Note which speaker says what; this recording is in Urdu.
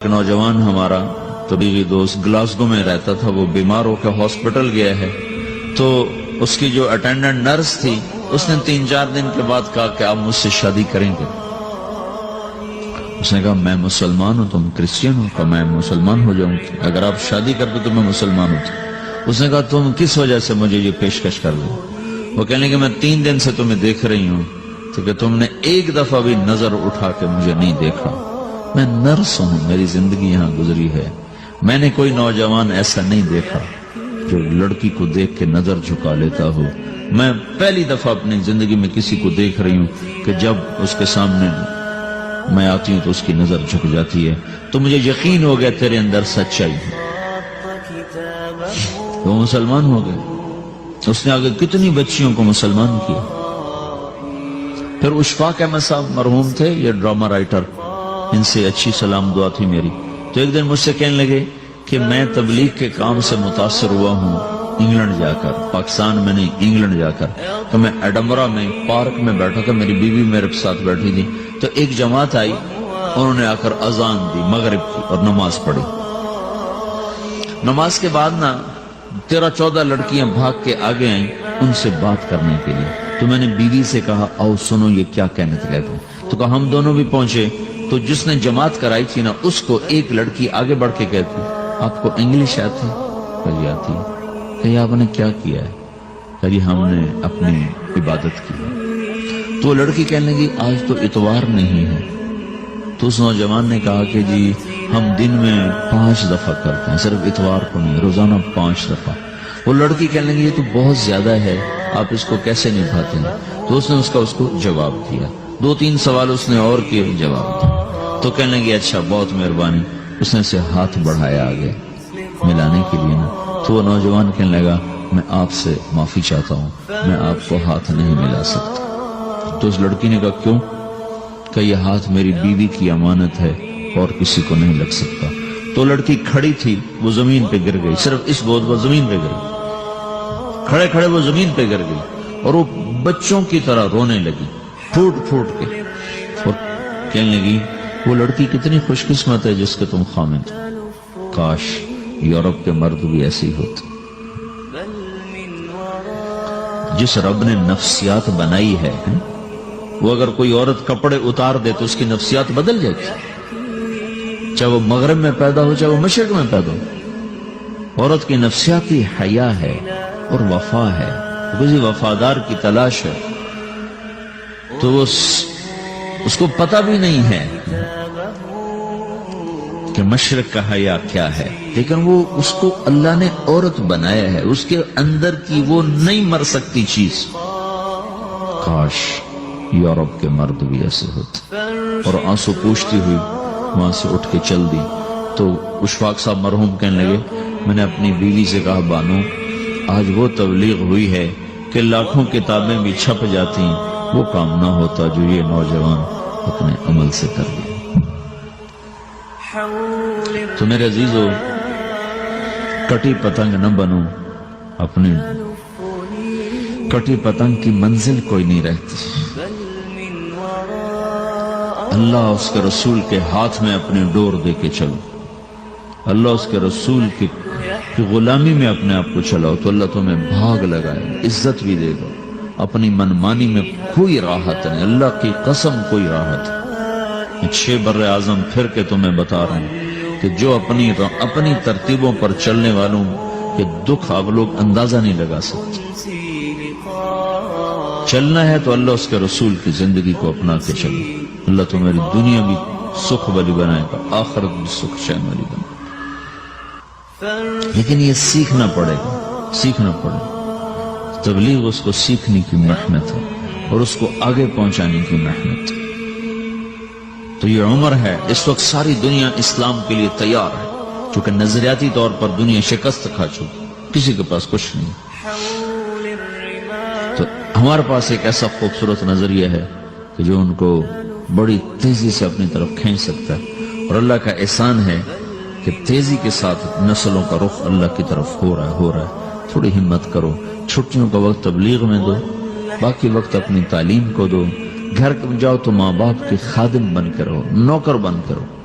Speaker 1: ایک نوجوان ہمارا طبیعی دوست گلاسگو میں رہتا تھا، وہ بیمار ہو کے ہاسپٹل گیا ہے، تو اس کی جو اٹینڈنٹ نرس تھی اس نے 3-4 دن کے بعد کہا کہ آپ مجھ سے شادی کریں گے؟ اس نے کہا میں مسلمان ہوں، تم کرسچن ہو؟ کہا میں مسلمان ہو جاؤں، اگر آپ شادی کرتے تو میں مسلمان ہوتا۔ اس نے کہا تم کس وجہ سے مجھے یہ پیشکش کر دیں؟ وہ کہنے کہ میں 3 دن سے تمہیں دیکھ رہی ہوں تو کہ تم نے ایک دفعہ بھی نظر اٹھا کے مجھے نہیں دیکھا، میں نرس ہوں، میری زندگی یہاں گزری ہے، میں نے کوئی نوجوان ایسا نہیں دیکھا جو لڑکی کو دیکھ کے نظر جھکا لیتا ہو، میں پہلی دفعہ اپنی زندگی میں کسی کو دیکھ رہی ہوں کہ جب اس کے سامنے میں آتی ہوں تو اس کی نظر جھک جاتی ہے، تو مجھے یقین ہو گیا تیرے اندر سچائی ہے۔ وہ مسلمان ہو گئے، اس نے آگے کتنی بچیوں کو مسلمان کیا۔ پھر اشفاق احمد صاحب مرحوم تھے، یہ ڈرامہ رائٹر، ان سے اچھی سلام دعا تھی میری، تو ایک دن مجھ سے کہنے لگے کہ میں تبلیغ کے کام سے متاثر ہوا ہوں انگلینڈ جا کر، پاکستان میں نہیں انگلینڈ جا کر، تو میں ایڈنبرا میں پارک میں بیٹھا تھا، میری بیوی میرے ساتھ بیٹھی تھی، تو ایک جماعت آئی، انہوں نے آ کر اذان دی مغرب کی اور نماز پڑھی۔ نماز کے بعد 13-14 لڑکیاں بھاگ کے آگے آئیں ان سے بات کرنے کے لیے، تو میں نے بیوی سے کہا آؤ سنو یہ کیا کہنے لگے، تو کہا ہم دونوں بھی پہنچے، تو جس نے جماعت کرائی تھی اس کو ایک لڑکی آگے بڑھ کے کہتی آپ کو انگلش آتی؟ کہی آتی۔ کہی آپ نے کیا کیا ہے؟ کہی ہم نے اپنی عبادت کی۔ تو لڑکی کہنے لگی آج تو اتوار نہیں ہے، تو اس نوجوان نے کہا کہ جی ہم دن میں 5 دفعہ کرتے ہیں، صرف اتوار کو نہیں، روزانہ 5 دفعہ۔ وہ لڑکی کہنے لگی یہ تو بہت زیادہ ہے، آپ اس کو کیسے نبھاتے ہیں؟ تو اس نے اس کو جواب دیا، 2-3 سوال اس نے اور کیے، جواب دیا، تو کہنے لگی اچھا بہت مہربانی، اس نے سے ہاتھ بڑھایا آگے ملانے کے لیے تو وہ نوجوان کہنے لگا میں آپ سے معافی چاہتا ہوں، میں آپ کو ہاتھ نہیں ملا سکتا۔ تو اس لڑکی نے کہا کیوں؟ کہ یہ ہاتھ میری بیوی کی امانت ہے اور کسی کو نہیں لگ سکتا۔ تو لڑکی کھڑی تھی، وہ زمین پہ گر گئی، صرف اس بوجھ وہ زمین پہ گر گئی، کھڑے کھڑے وہ زمین پہ گر گئی اور وہ بچوں کی طرح رونے لگی پھوٹ پھوٹ کے، اور کہنے لگی وہ لڑکی کتنی خوش قسمت ہے جس کے تم خامد، کاش یورپ کے مرد بھی ایسے ہی ہوتے۔ جس رب نے نفسیات بنائی ہے وہ اگر کوئی عورت کپڑے اتار دے تو اس کی نفسیات بدل جاتی، چاہے وہ مغرب میں پیدا ہو چاہے وہ مشرق میں پیدا ہو۔ عورت کی نفسیاتی حیا ہے اور وفا ہے، کسی وفادار کی تلاش ہے، تو وہ اس کو پتہ بھی نہیں ہے کہ مشرق کا حیا کیا ہے، لیکن وہ اس کو اللہ نے عورت بنایا ہے، اس کے اندر کی وہ نہیں مر سکتی چیز۔ کاش یورپ کے مرد بھی ایسے ہوتے۔ اور آنسو پوچھتی ہوئی وہاں سے اٹھ کے چل دی۔ تو اشفاق صاحب مرحوم کہنے لگے میں نے اپنی بیوی سے کہا بانو آج وہ تبلیغ ہوئی ہے کہ لاکھوں کتابیں بھی چھپ جاتی، وہ کام نہ ہوتا جو یہ نوجوان اپنے عمل سے کر دیا۔ تو میرے عزیزو کٹی پتنگ نہ بنو، اپنی کٹی پتنگ کی منزل کوئی نہیں رہتی۔ اللہ اس کے رسول کے ہاتھ میں اپنی ڈور دے کے چلو، اللہ اس کے رسول کی غلامی میں اپنے آپ کو چلاؤ تو اللہ تمہیں بھاگ لگائے، عزت بھی دے گا۔ اپنی منمانی میں کوئی راحت نہیں، اللہ کی قسم کوئی راحت نہیں۔ 6 بر اعظم پھر کے تمہیں بتا رہا ہوں کہ جو اپنی ترتیبوں پر چلنے والوں کے دکھ آپ لوگ اندازہ نہیں لگا سکتے۔ چلنا ہے تو اللہ اس کے رسول کی زندگی کو اپنا کے چلو، اللہ تمہاری دنیا بھی سکھ والی بنائے گا، آخرت بھی سکھ چین والی بنائے گا۔ لیکن یہ سیکھنا پڑے گا، سیکھنا پڑے گا۔ تبلیغ اس کو سیکھنے کی محنت ہے اور اس کو آگے پہنچانے کی محنت ہے۔ تو یہ عمر ہے، اس وقت ساری دنیا اسلام کے لیے تیار ہے، چونکہ نظریاتی طور پر دنیا شکست کھا چکی، کسی کے پاس کچھ نہیں۔ تو ہمارے پاس ایک ایسا خوبصورت نظریہ ہے کہ جو ان کو بڑی تیزی سے اپنی طرف کھینچ سکتا ہے، اور اللہ کا احسان ہے کہ تیزی کے ساتھ نسلوں کا رخ اللہ کی طرف ہو رہا ہے۔ تھوڑی ہمت کرو، چھٹیوں کا وقت تبلیغ میں دو، باقی وقت اپنی تعلیم کو دو، گھر جاؤ تو ماں باپ کے خادم بن کے رہو، نوکر بن کے رہو۔